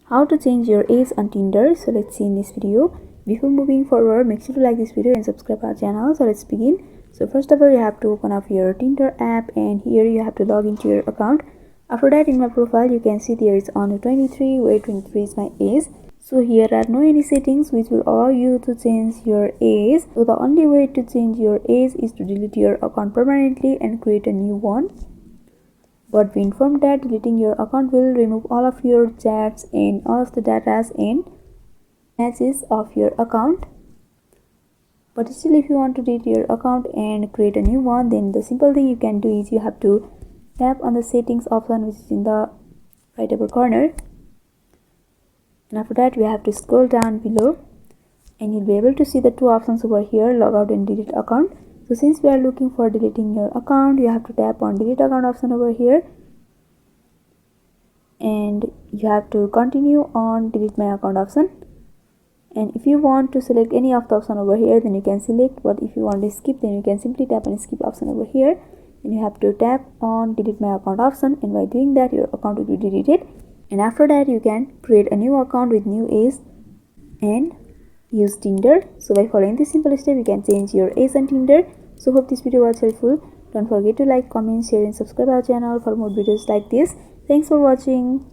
How to change your age on Tinder. So let's see in this video. Before moving forward, make sure to like this video and subscribe our channel. So let's begin. So first of all, you have to open up your Tinder app, and here you have to log into your account. After that, in my profile you can see there is on 23 where 23 is my age. So here are no any settings which will allow you to change your age. So the only way to change your age is to delete your account permanently and create a new one. But be informed that deleting your account will remove all of your chats and all of the data and messages of your account. But still, if you want to delete your account and create a new one, then the simple thing you can do is you have to tap on the settings option which is in the right upper corner, and after that we have to scroll down below and you'll be able to see the two options over here, logout and delete account. So since we are looking for deleting your account, you have to tap on delete account option over here, and you have to continue on delete my account option. And if you want to select any of the option over here, then you can select, but if you want to skip, then you can simply tap on skip option over here, and you have to tap on delete my account option, and by doing that your account will be deleted. And after that you can create a new account with new age and use Tinder. So by following this simple step you can change your age on Tinder. So hope this video was helpful. Don't forget to like, comment, share and subscribe our channel for more videos like this. Thanks for watching.